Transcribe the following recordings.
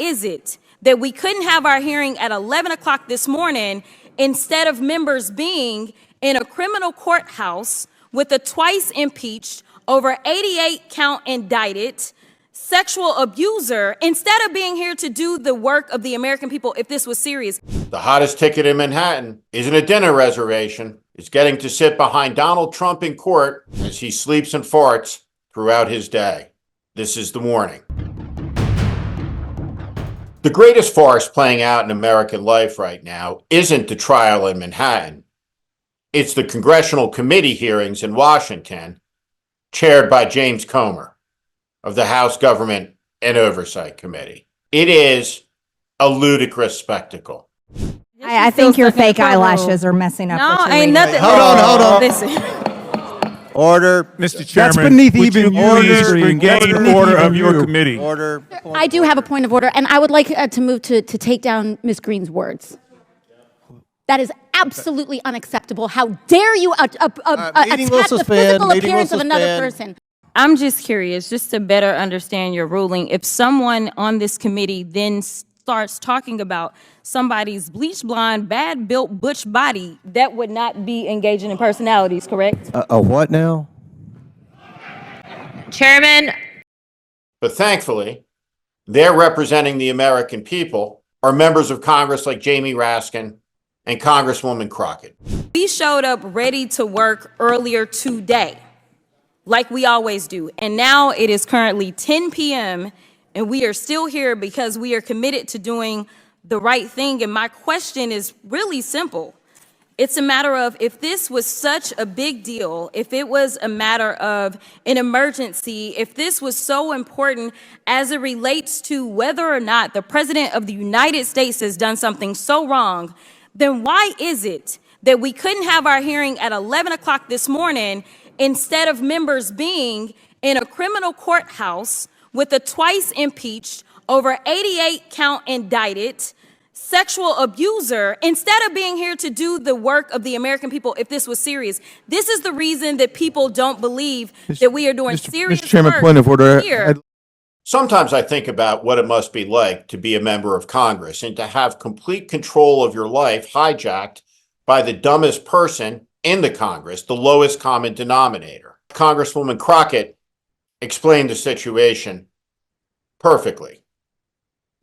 is it that we couldn't have our hearing at 11 o'clock this morning instead of members being in a criminal courthouse with a twice impeached, over 88 count indicted sexual abuser, instead of being here to do the work of the American people if this was serious? The hottest ticket in Manhattan isn't a dinner reservation. It's getting to sit behind Donald Trump in court as he sleeps and farts throughout his day. This is The Warning. The greatest farce playing out in American life right now isn't the trial in Manhattan. It's the Congressional committee hearings in Washington, chaired by James Comer of the House Government and Oversight Committee. It is a ludicrous spectacle. I think your fake eyelashes are messing up. No, what you're ain't reading. nothing. Hold on. Listen. Order. Mr. Chairman, That's beneath would even you your please history. regain order of your committee? Order. I do have a point of order, and I would like to move to take down Ms. Greene's words. That is absolutely unacceptable. How dare you attack the physical appearance of another person? I'm just curious, just to better understand your ruling, if someone on this committee then starts talking about somebody's bleach blonde, bad built butch body, that would not be engaging in personalities, correct? A what now? Chairman. But thankfully, they're representing the American people are members of Congress like Jamie Raskin and Congresswoman Crockett. We showed up ready to work earlier today, like we always do. And now it is currently 10 p.m. and we are still here because we are committed to doing the right thing. And my question is really simple. It's a matter of, if this was such a big deal, if it was a matter of an emergency, if this was so important as it relates to whether or not the President of the United States has done something so wrong, then why is it that we couldn't have our hearing at 11 o'clock this morning instead of members being in a criminal courthouse with a twice impeached, over 88 count indicted sexual abuser, instead of being here to do the work of the American people if this was serious? This is the reason that people don't believe that we are doing serious Mr. Chairman, work point of order. here. Sometimes I think about what it must be like to be a member of Congress and to have complete control of your life hijacked by the dumbest person in the Congress, the lowest common denominator. Congresswoman Crockett explained the situation perfectly.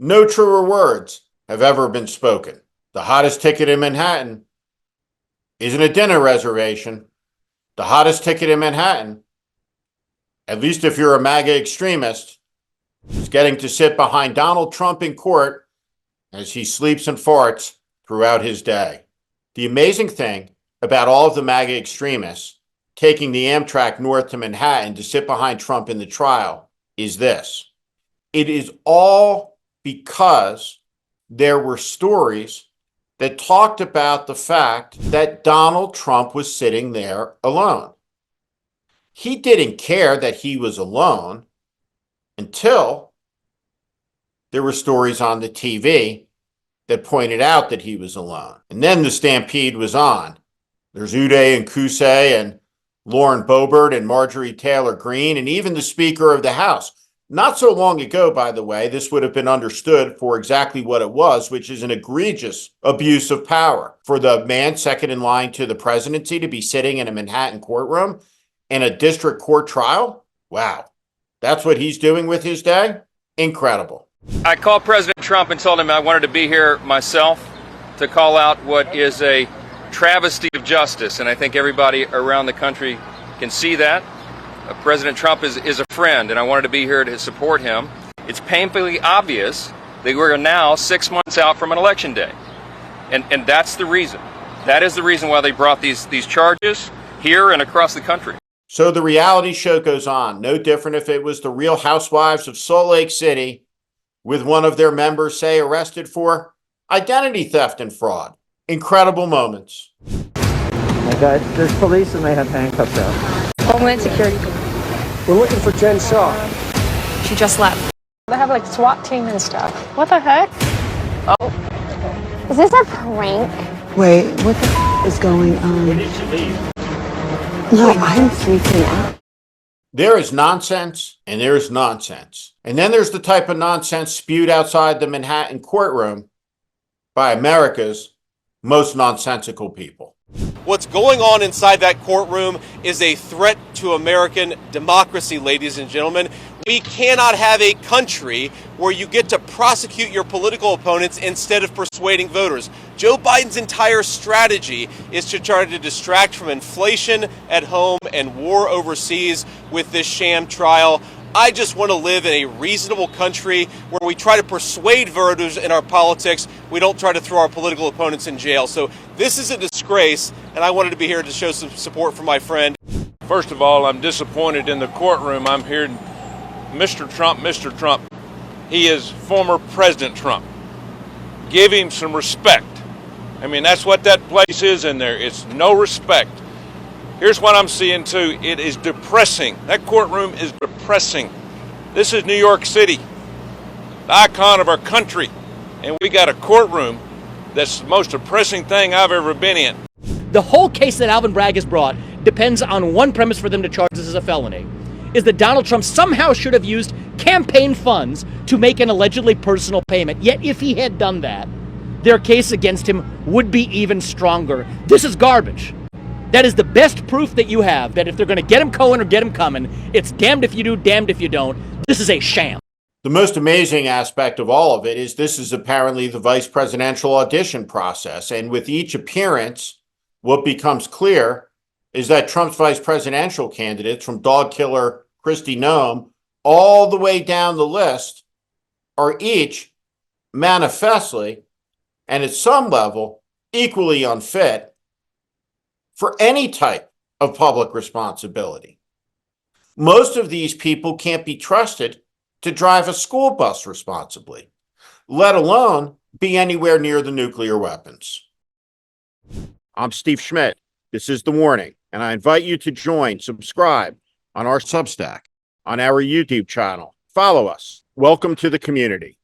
No truer words have ever been spoken. The hottest ticket in Manhattan isn't a dinner reservation. The hottest ticket in Manhattan, at least if you're a MAGA extremist, is getting to sit behind Donald Trump in court as he sleeps and farts throughout his day. The amazing thing about all of the MAGA extremists taking the Amtrak north to Manhattan to sit behind Trump in the trial is this. It is all because there were stories that talked about the fact that Donald Trump was sitting there alone. He didn't care that he was alone until there were stories on the TV that pointed out that he was alone. And then the stampede was on. There's Uday and Kusay and Lauren Boebert and Marjorie Taylor Greene and even the Speaker of the House. Not so long ago, by the way, this would have been understood for exactly what it was, which is an egregious abuse of power. For the man second in line to the presidency to be sitting in a Manhattan courtroom in a district court trial? Wow. That's what he's doing with his day? Incredible. I called President Trump and told him I wanted to be here myself to call out what is a travesty of justice, and I think everybody around the country can see that. President Trump is a friend, and I wanted to be here to support him. It's painfully obvious that we're now 6 months out from an election day, and that's the reason. That is the reason why they brought these charges here and across the country. So the reality show goes on. No different if it was the Real Housewives of Salt Lake City with one of their members, say, arrested for identity theft and fraud. Incredible moments. My God, there's police and they have handcuffs out. Homeland Security. We're looking for Jen Shaw. She just left. They have like SWAT team and stuff. What the heck? Oh. Is this a prank? Wait, what the is going on? When did she leave? No, I'm freaking out. There is nonsense and there is nonsense. And then there's the type of nonsense spewed outside the Manhattan courtroom by America's most nonsensical people. What's going on inside that courtroom is a threat to American democracy, ladies and gentlemen. We cannot have a country where you get to prosecute your political opponents instead of persuading voters. Joe Biden's entire strategy is to try to distract from inflation at home and war overseas with this sham trial. I just want to live in a reasonable country where we try to persuade voters in our politics. We don't try to throw our political opponents in jail. So this is a disgrace, and I wanted to be here to show some support for my friend. First of all, I'm disappointed in the courtroom. I'm hearing Mr. Trump. He is former President Trump. Give him some respect. I mean, that's what that place is in there. It's no respect. Here's what I'm seeing too. It is depressing. That courtroom is depressing. This is New York City, the icon of our country. And we got a courtroom that's the most depressing thing I've ever been in. The whole case that Alvin Bragg has brought depends on one premise for them to charge this as a felony, is that Donald Trump somehow should have used campaign funds to make an allegedly personal payment. Yet if he had done that, their case against him would be even stronger. This is garbage. That is the best proof that you have that if they're going to get him going or get him coming, it's damned if you do, damned if you don't. This is a sham. The most amazing aspect of all of it is this is apparently the vice presidential audition process. And with each appearance, what becomes clear is that Trump's vice presidential candidates, from dog killer Kristi Noem all the way down the list, are each manifestly and at some level equally unfit for any type of public responsibility. Most of these people can't be trusted to drive a school bus responsibly, let alone be anywhere near the nuclear weapons. I'm Steve Schmidt. This is The Warning, and I invite you to subscribe on our Substack, on our YouTube channel. Follow us. Welcome to the community.